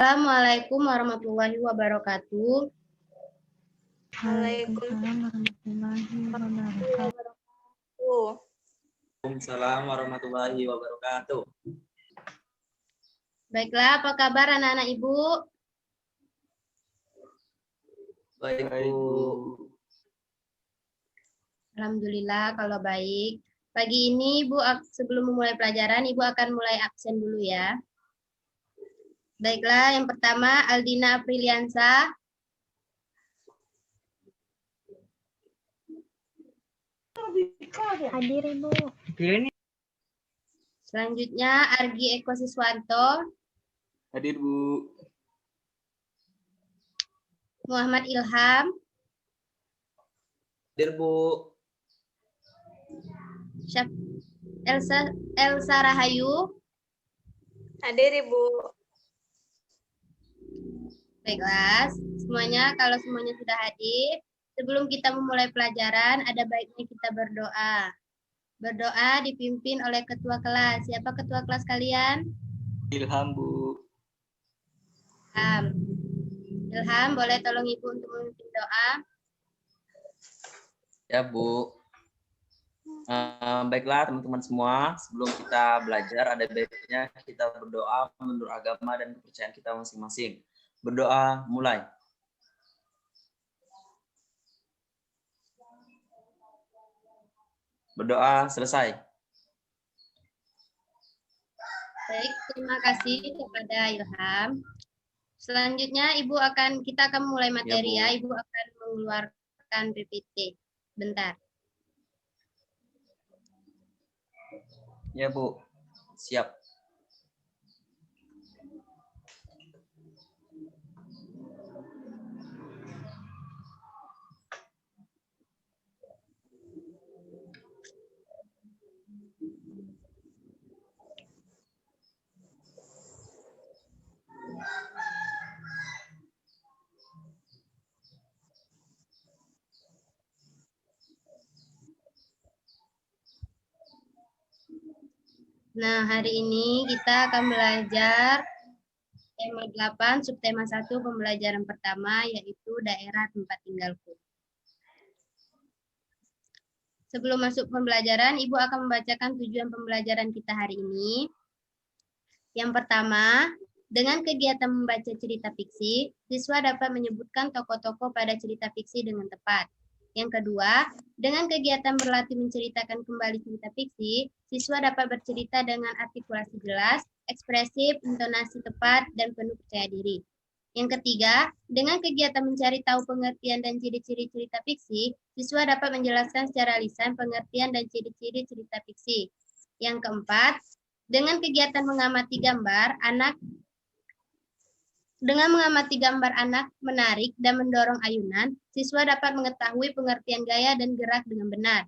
Assalamualaikum warahmatullahi wabarakatuh. Waalaikumsalam warahmatullahi wabarakatuh. Waalaikumsalam warahmatullahi wabarakatuh. Baiklah, apa kabar anak-anak Ibu? Baik, Bu. Alhamdulillah kalau baik. Pagi ini Ibu, sebelum memulai pelajaran, Ibu akan mulai absen dulu ya. Baiklah, yang pertama Aldina Apriliansa. Hadir Ibu. Selanjutnya Argi Eko Siswanto. Hadir, Bu. Muhammad Ilham. Hadir, Bu. Elsa Rahayu. Hadir Ibu. Baiklah, semuanya kalau semuanya sudah hadir, sebelum kita memulai pelajaran, ada baiknya kita berdoa. Berdoa dipimpin oleh ketua kelas. Siapa ketua kelas kalian? Ilham, Bu. Ilham. Ilham, boleh tolong Ibu untuk memimpin doa? Ya, Bu. Baiklah teman-teman semua, sebelum kita belajar ada baiknya kita berdoa menurut agama dan kepercayaan kita masing-masing. Berdoa mulai. Berdoa selesai. Baik, terima kasih kepada Ilham. Selanjutnya kita akan mulai materi ya. Ibu akan mengeluarkan PPT. Bentar. Ya, Bu. Siap. Nah, hari ini kita akan belajar tema 8, subtema 1, pembelajaran pertama, yaitu daerah tempat tinggalku. Sebelum masuk pembelajaran, Ibu akan membacakan tujuan pembelajaran kita hari ini. Yang pertama, dengan kegiatan membaca cerita fiksi, siswa dapat menyebutkan tokoh-tokoh pada cerita fiksi dengan tepat. Yang kedua, dengan kegiatan berlatih menceritakan kembali cerita fiksi, siswa dapat bercerita dengan artikulasi jelas, ekspresif, intonasi tepat, dan penuh percaya diri. Yang ketiga, dengan kegiatan mencari tahu pengertian dan ciri-ciri cerita fiksi, siswa dapat menjelaskan secara lisan pengertian dan ciri-ciri cerita fiksi. Yang keempat, dengan kegiatan mengamati gambar anak menarik dan mendorong ayunan, siswa dapat mengetahui pengertian gaya dan gerak dengan benar.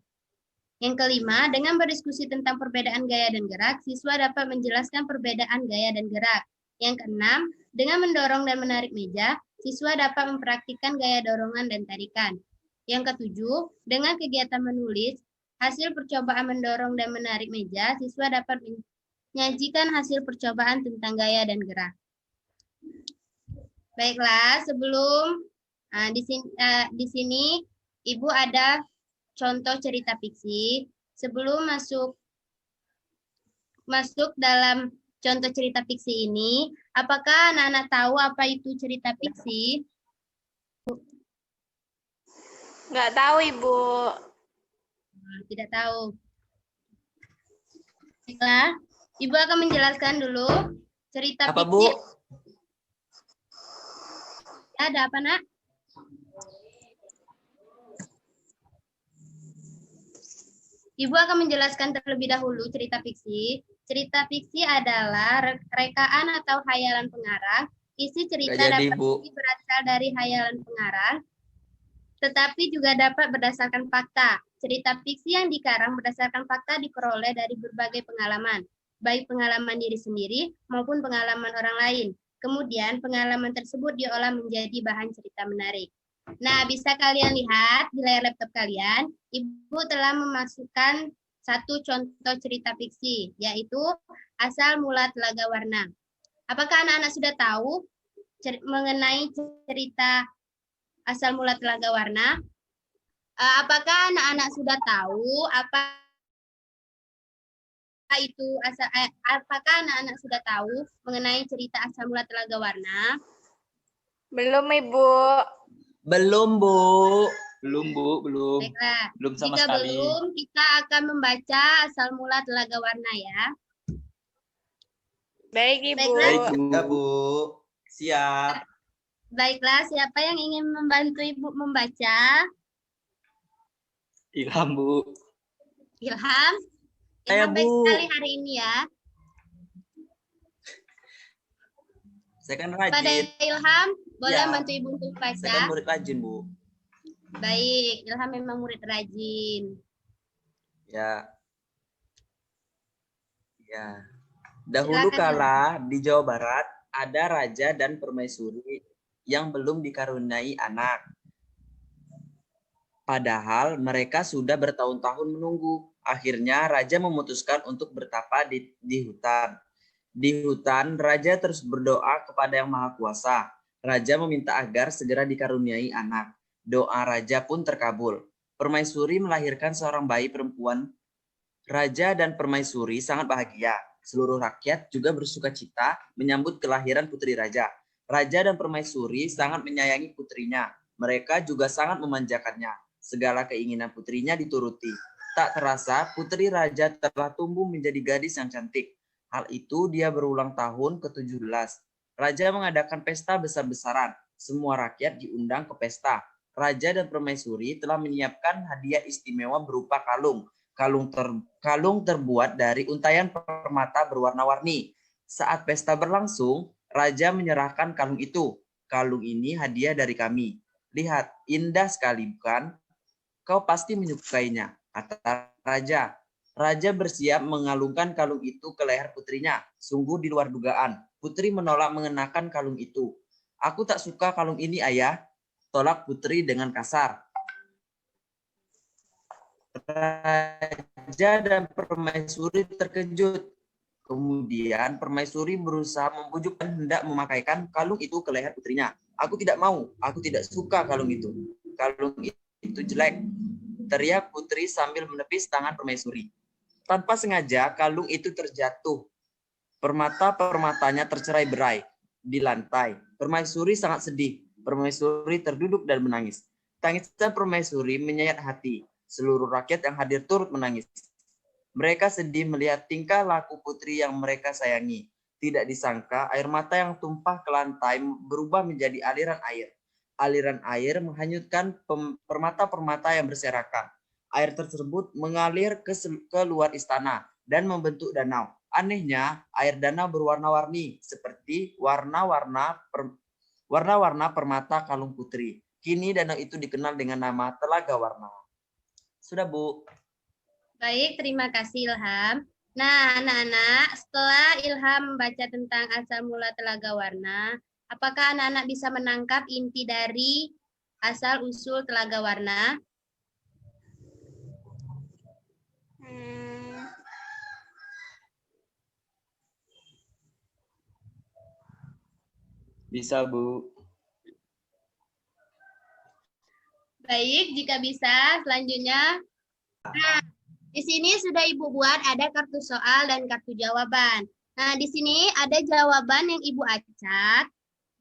Yang kelima, dengan berdiskusi tentang perbedaan gaya dan gerak, siswa dapat menjelaskan perbedaan gaya dan gerak. Yang keenam, dengan mendorong dan menarik meja, siswa dapat mempraktikkan gaya dorongan dan tarikan. Yang ketujuh, dengan kegiatan menulis, hasil percobaan mendorong dan menarik meja, siswa dapat menyajikan hasil percobaan tentang gaya dan gerak. Baiklah, sebelum di sini Ibu ada contoh cerita fiksi. Sebelum masuk dalam contoh cerita fiksi ini, apakah anak-anak tahu apa itu cerita fiksi? Nggak tahu Ibu. Tidak tahu. Baiklah, Ibu akan menjelaskan dulu cerita Apa, fiksi. Bu? Ada apa, Nak? Ibu akan menjelaskan terlebih dahulu cerita fiksi. Cerita fiksi adalah rekaan atau hayalan pengarang. Isi cerita dapat berasal dari hayalan pengarang, tetapi juga dapat berdasarkan fakta. Cerita fiksi yang dikarang berdasarkan fakta diperoleh dari berbagai pengalaman, baik pengalaman diri sendiri maupun pengalaman orang lain. Kemudian pengalaman tersebut diolah menjadi bahan cerita menarik. Nah, bisa kalian lihat di layar laptop kalian, Ibu telah memasukkan satu contoh cerita fiksi, yaitu Asal Mula Telaga Warna. Apakah anak-anak sudah tahu mengenai cerita asal mula Telaga Warna. Apakah anak-anak sudah tahu apakah anak-anak sudah tahu mengenai cerita asal mula Telaga Warna? Belum, Ibu. Belum, Bu. Belum. Baiklah. Belum sama Jika sekali. belum, kita akan membaca asal mula Telaga Warna ya. Baik, Ibu. Baiklah. Baik, Bu. Ya, Bu. Siap. Baiklah, siapa yang ingin membantu Ibu membaca? Ilham, Bu. Ilham? Saya, Ilham baik Bu. sekali hari ini ya. Saya kan Pada rajin. Ilham, boleh Ya. membantu Ibu untuk Saya kan baca? murid rajin, Bu. Baik, Ilham memang murid rajin. Ya. Ya. Dahulu Silakan, kala di Jawa Barat ada raja dan permaisuri yang belum dikaruniai anak. Padahal mereka sudah bertahun-tahun menunggu. Akhirnya raja memutuskan untuk bertapa di hutan. Di hutan, raja terus berdoa kepada Yang Maha Kuasa. Raja meminta agar segera dikaruniai anak. Doa raja pun terkabul. Permaisuri melahirkan seorang bayi perempuan. Raja dan permaisuri sangat bahagia. Seluruh rakyat juga bersuka cita menyambut kelahiran putri raja. Raja dan permaisuri sangat menyayangi putrinya. Mereka juga sangat memanjakannya. Segala keinginan putrinya dituruti. Tak terasa putri raja telah tumbuh menjadi gadis yang cantik. Hal itu dia berulang tahun ke-17. Raja mengadakan pesta besar-besaran. Semua rakyat diundang ke pesta. Raja dan permaisuri telah menyiapkan hadiah istimewa berupa kalung. Kalung terbuat dari untayan permata berwarna-warni. Saat pesta berlangsung, raja menyerahkan kalung itu. Kalung ini hadiah dari kami. Lihat, indah sekali bukan? Kau pasti menyukainya, kata raja. Raja bersiap mengalungkan kalung itu ke leher putrinya. Sungguh di luar dugaan. Putri menolak mengenakan kalung itu. Aku tak suka kalung ini, ayah. Tolak putri dengan kasar. Raja dan permaisuri terkejut. Kemudian permaisuri berusaha membujuk dan hendak memakaikan kalung itu ke leher putrinya. Aku tidak mau, aku tidak suka kalung itu. Kalung itu jelek. Teriak putri sambil menepis tangan permaisuri. Tanpa sengaja kalung itu terjatuh. Permata-permatanya tercerai-berai di lantai. Permaisuri sangat sedih. Permaisuri terduduk dan menangis. Tangisan permaisuri menyayat hati. Seluruh rakyat yang hadir turut menangis. Mereka sedih melihat tingkah laku putri yang mereka sayangi. Tidak disangka air mata yang tumpah ke lantai berubah menjadi aliran air. Aliran air menghanyutkan permata-permata yang berserakan. Air tersebut mengalir ke luar istana dan membentuk danau. Anehnya, air danau berwarna-warni seperti warna-warna permata kalung putri. Kini danau itu dikenal dengan nama Telaga Warna. Sudah, Bu. Baik, terima kasih Ilham. Nah, anak-anak, setelah Ilham membaca tentang asal mula Telaga Warna, apakah anak-anak bisa menangkap inti dari asal-usul Telaga Warna? Bisa, Bu. Baik, jika bisa, selanjutnya. Nah, di sini sudah Ibu buat ada kartu soal dan kartu jawaban. Nah, di sini ada jawaban yang Ibu acak.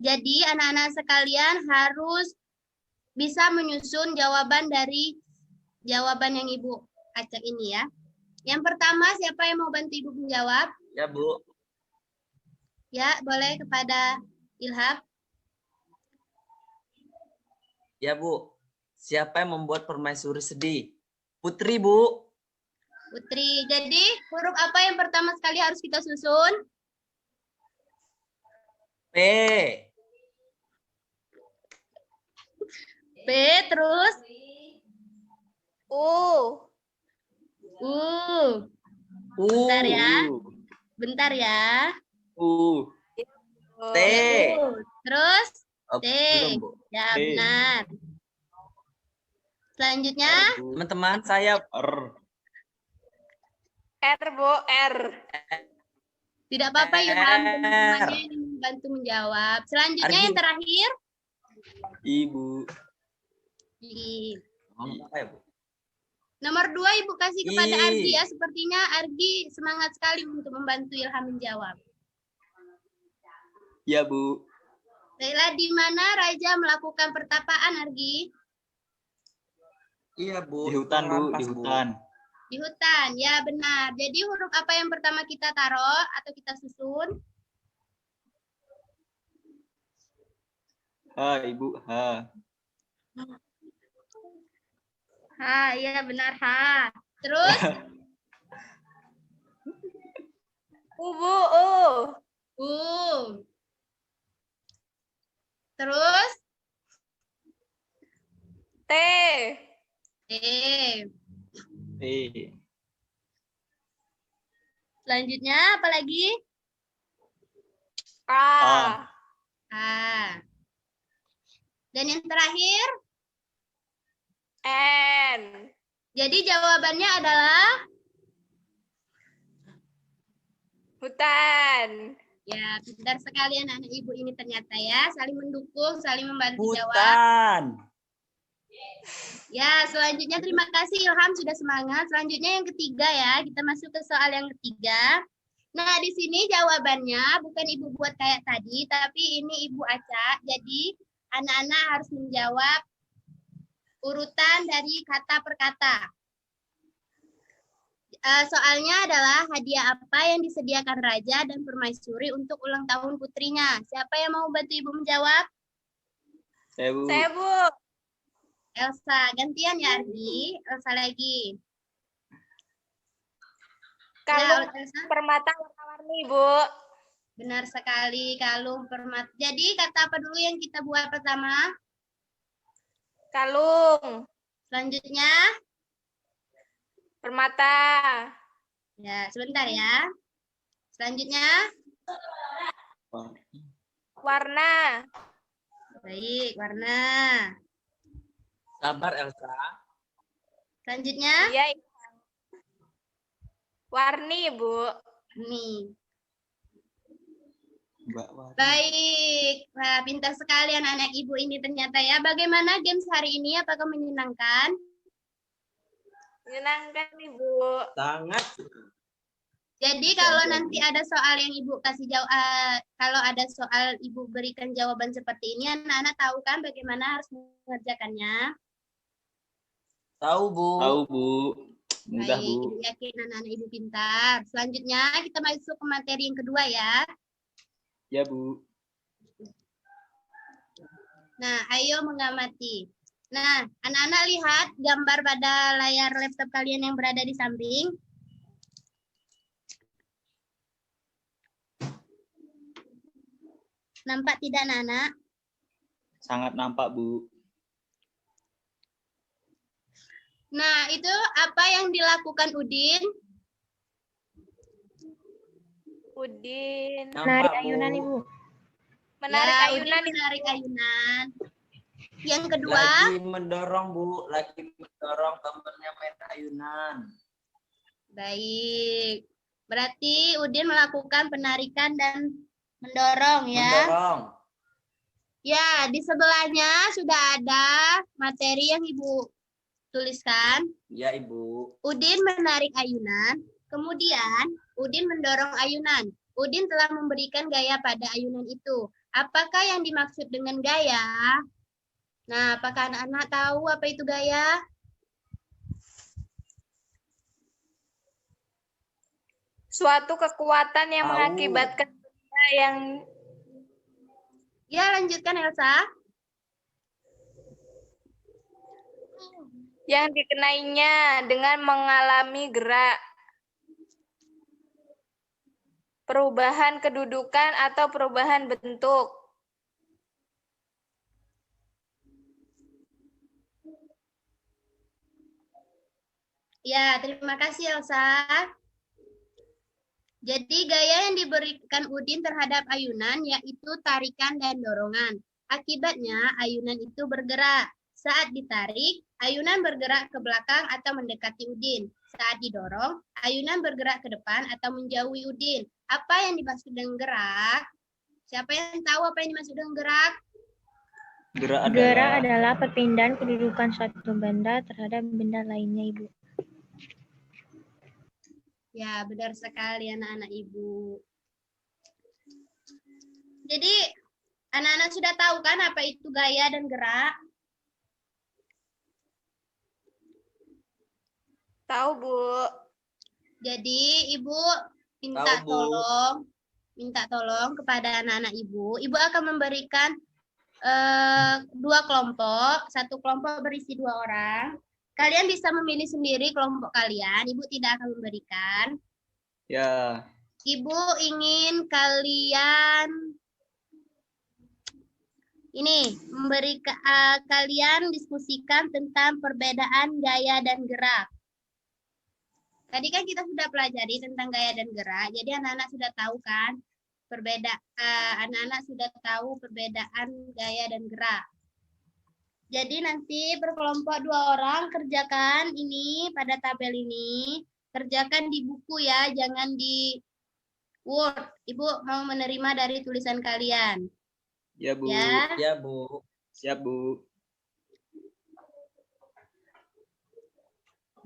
Jadi, anak-anak sekalian harus bisa menyusun jawaban dari jawaban yang Ibu acak ini ya. Yang pertama, siapa yang mau bantu Ibu menjawab? Ya, Bu. Ya, boleh kepada Ilham. Ya, Bu. Siapa yang membuat permaisuri sedih? Putri, Bu. Putri. Jadi, huruf apa yang pertama sekali harus kita susun? P. P, terus? U. Bentar ya. Bentar ya. U. T. Terus? Oh, T. belum, Bu. Ya, T. benar. Selanjutnya? Teman-teman, saya R. R, Bu. R. Tidak apa-apa, Ilham. Teman-temannya yang membantu menjawab. Selanjutnya Argi. yang terakhir. Ibu. Apa ya, Bu? Nomor 2 Ibu kasih kepada Ih. Argi ya. Sepertinya Argi semangat sekali untuk membantu Ilham menjawab. Ya, Bu. Baiklah, di mana Raja melakukan pertapaan, Argi? Iya, Bu. Di hutan, Bu. Rampas, Di hutan. Di hutan, ya benar. Jadi huruf apa yang pertama kita taruh atau kita susun? Ha, Ibu. Ha. H, iya benar H. Terus? Bu. U. Terus? T. E. E. Selanjutnya apa lagi? A. A. Dan yang terakhir? N. Jadi jawabannya adalah? Hutan. Ya, pintar sekali anak-anak ibu ini ternyata ya. Saling mendukung, saling membantu jawab. Hutan. Ya, selanjutnya terima kasih Ilham sudah semangat. Selanjutnya yang ketiga ya, kita masuk ke soal yang ketiga. Nah, di sini jawabannya bukan ibu buat kayak tadi, tapi ini ibu acak. Jadi, anak-anak harus menjawab urutan dari kata per kata. Soalnya adalah hadiah apa yang disediakan Raja dan Permaisuri untuk ulang tahun putrinya. Siapa yang mau bantu ibu menjawab? Saya, Bu. Saya, Bu. Elsa, gantian ya Argi. Elsa lagi. Kalung Ya, Elsa. permata warna-warni, Bu. Benar sekali, kalung permata. Jadi kata apa dulu yang kita buat pertama? Kalung. Selanjutnya, Permata. ya sebentar ya. Selanjutnya, Warna. baik, warna. Sabar, Elsa. Selanjutnya, Iya. Warni, Bu. nih. Mbak Wati. Baik, wah, pintar sekali anak-anak ibu ini ternyata ya. Bagaimana games hari ini? Apakah menyenangkan? Menyenangkan, Ibu. Sangat. Jadi kalau nanti ada soal yang ibu kasih jawab, kalau ada soal ibu berikan jawaban seperti ini, anak-anak tahu kan bagaimana harus mengerjakannya? Tahu, Bu. Tahu, Bu. Mudah, Baik, Bu. ibu yakin anak-anak ibu pintar. Selanjutnya kita masuk ke materi yang kedua ya. Ya, Bu. Nah, ayo mengamati. Nah, anak-anak lihat gambar pada layar laptop kalian yang berada di samping. Nampak tidak, anak-anak? Sangat nampak, Bu. Nah, itu apa yang dilakukan Udin? Udin. Nampak, Bu. Menarik Ya, ayunan. Udin menarik ayunan. Yang kedua, Lagi mendorong, Bu. Lagi mendorong temennya main ayunan. baik. Berarti Udin melakukan penarikan dan mendorong ya. Mendorong. Ya, di sebelahnya sudah ada materi yang Ibu tuliskan. Ya, Ibu. Udin menarik ayunan, kemudian Udin mendorong ayunan. Udin telah memberikan gaya pada ayunan itu. Apakah yang dimaksud dengan gaya? Nah, apakah anak-anak tahu apa itu gaya? Suatu kekuatan yang Tahu. mengakibatkan benda yang Ya, lanjutkan Elsa. dikenainya dengan mengalami gerak, perubahan kedudukan atau perubahan bentuk. Ya, terima kasih Elsa. Jadi gaya yang diberikan Udin terhadap ayunan yaitu tarikan dan dorongan. Akibatnya ayunan itu bergerak. Saat ditarik, ayunan bergerak ke belakang atau mendekati Udin. Saat didorong, ayunan bergerak ke depan atau menjauhi Udin. Apa yang dimaksud dengan gerak? Siapa yang tahu apa yang dimaksud dengan gerak? Gerak Gerak adalah adalah perpindahan kedudukan suatu benda terhadap benda lainnya, Ibu. Ya, benar sekali anak-anak Ibu. Jadi, anak-anak sudah tahu kan apa itu gaya dan gerak? Tahu, Bu. Jadi, Ibu minta Tahu, Bu. tolong kepada anak-anak Ibu. Ibu akan memberikan 2 kelompok, satu kelompok berisi 2 orang. Kalian bisa memilih sendiri kelompok kalian. Ibu tidak akan memberikan. ya. Ibu ingin kalian kalian diskusikan tentang perbedaan gaya dan gerak. Tadi kan kita sudah pelajari tentang gaya dan gerak. Jadi anak-anak sudah tahu kan anak-anak sudah tahu perbedaan gaya dan gerak. Jadi nanti berkelompok 2 orang kerjakan ini pada tabel ini. Kerjakan di buku ya, jangan di Word. Ibu mau menerima dari tulisan kalian. Ya, Bu. Ya. Ya, Bu. Siap, Bu.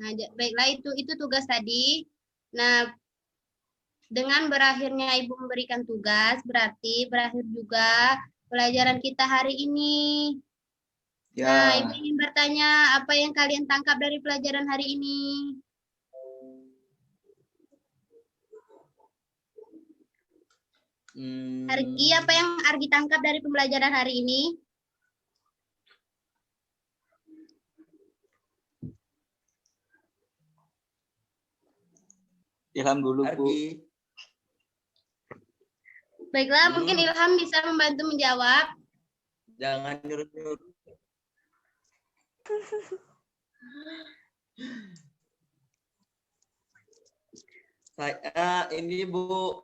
Nah, baiklah itu tugas tadi. Nah, dengan berakhirnya Ibu memberikan tugas, berarti berakhir juga pelajaran kita hari ini. Ya. Nah, Ibu ingin bertanya apa yang kalian tangkap dari pelajaran hari ini? Argi, apa yang Argi tangkap dari pembelajaran hari ini? Ilham dulu, Bu. Argi. Baiklah, mungkin Ilham bisa membantu menjawab. Jangan nyuruh-nyuruh. Ini Bu,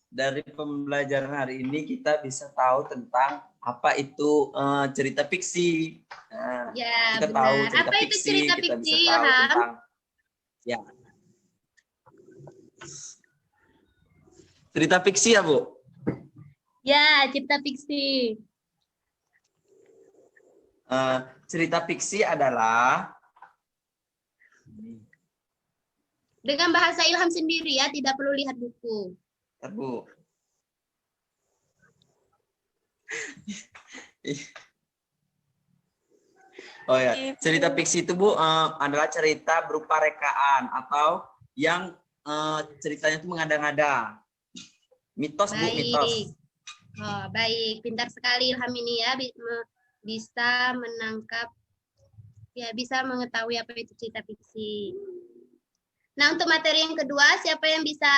dari pembelajaran hari ini kita bisa tahu tentang apa itu cerita fiksi. Nah, Ya, kita tahu benar. cerita Apa itu fiksi, cerita kita fiksi, bisa tahu Ilham? tentang ya. Cerita fiksi ya, Bu? Ya, cerita fiksi. Cerita fiksi adalah Dengan bahasa Ilham sendiri ya, tidak perlu lihat buku. Bentar, Bu. Oh ya, cerita fiksi itu Bu adalah cerita berupa rekaan atau yang ceritanya itu mengada-ngada. Mitos Bu, mitos. Oh, baik, pintar sekali Ilham ini ya, bisa menangkap, ya bisa mengetahui apa itu cerita fiksi. Nah, untuk materi yang kedua, siapa yang bisa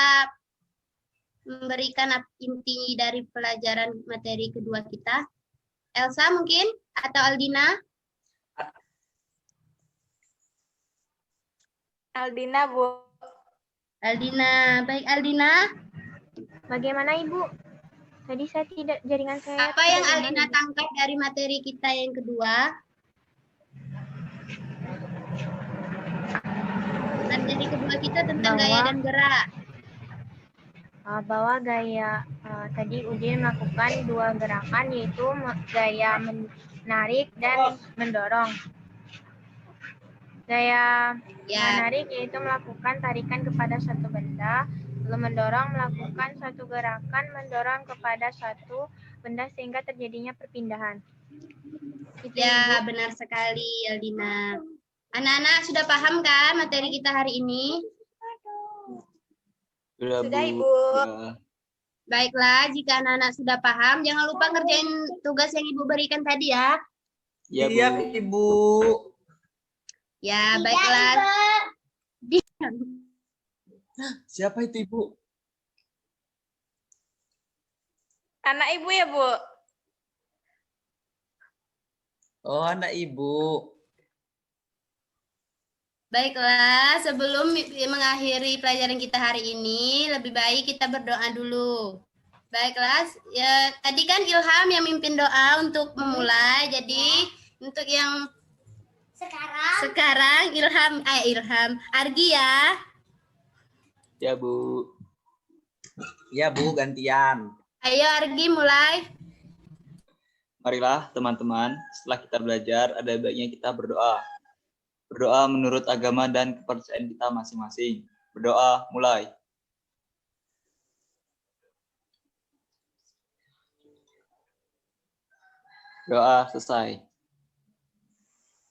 memberikan inti dari pelajaran materi kedua kita? Elsa mungkin? Atau Aldina? Aldina, Bu. Aldina, baik Aldina. Bagaimana, Ibu? Tadi saya tidak, jaringan saya. Apa yang tidak Aldina aman, tangkap dari materi kita yang kedua? Materi kedua kita tentang gaya dan gerak. bahwa gaya tadi Udin melakukan 2 gerakan, yaitu gaya menarik dan mendorong. Gaya menarik yaitu melakukan tarikan kepada satu benda, lalu mendorong melakukan satu gerakan mendorong kepada satu benda sehingga terjadinya perpindahan. Itu, Ya, Ibu. benar sekali Aldina. Anak-anak sudah paham kan materi kita hari ini? Sudah, Sudah, Bu. Ibu. Ya. Baiklah, jika anak-anak sudah paham, jangan lupa ngerjain tugas yang Ibu berikan tadi ya. Ya, Bu. Iya, Ibu. Ya, baiklah. Siapa itu, Ibu? Anak Ibu ya, Bu? Oh, anak Ibu. Baiklah, sebelum mengakhiri pelajaran kita hari ini, lebih baik kita berdoa dulu. Baiklah, ya tadi kan Ilham yang mimpin doa untuk memulai. Jadi untuk yang sekarang Ilham Argi ya. Ya, Bu. Ya, Bu, gantian. Ayo Argi mulai. Marilah teman-teman, setelah kita belajar, ada baiknya kita berdoa. Berdoa menurut agama dan kepercayaan kita masing-masing. Berdoa, mulai. Doa selesai.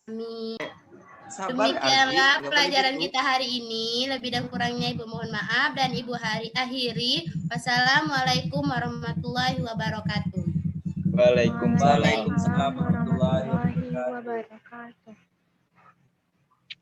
Amin. Sabar, Demikianlah Argi. pelajaran Nggak boleh gitu. kita hari ini. Lebih dan kurangnya Ibu mohon maaf dan Ibu akhiri. Wassalamualaikum warahmatullahi wabarakatuh. Waalaikumsalam. Waalaikumsalam warahmatullahi warahmatullahi wabarakatuh.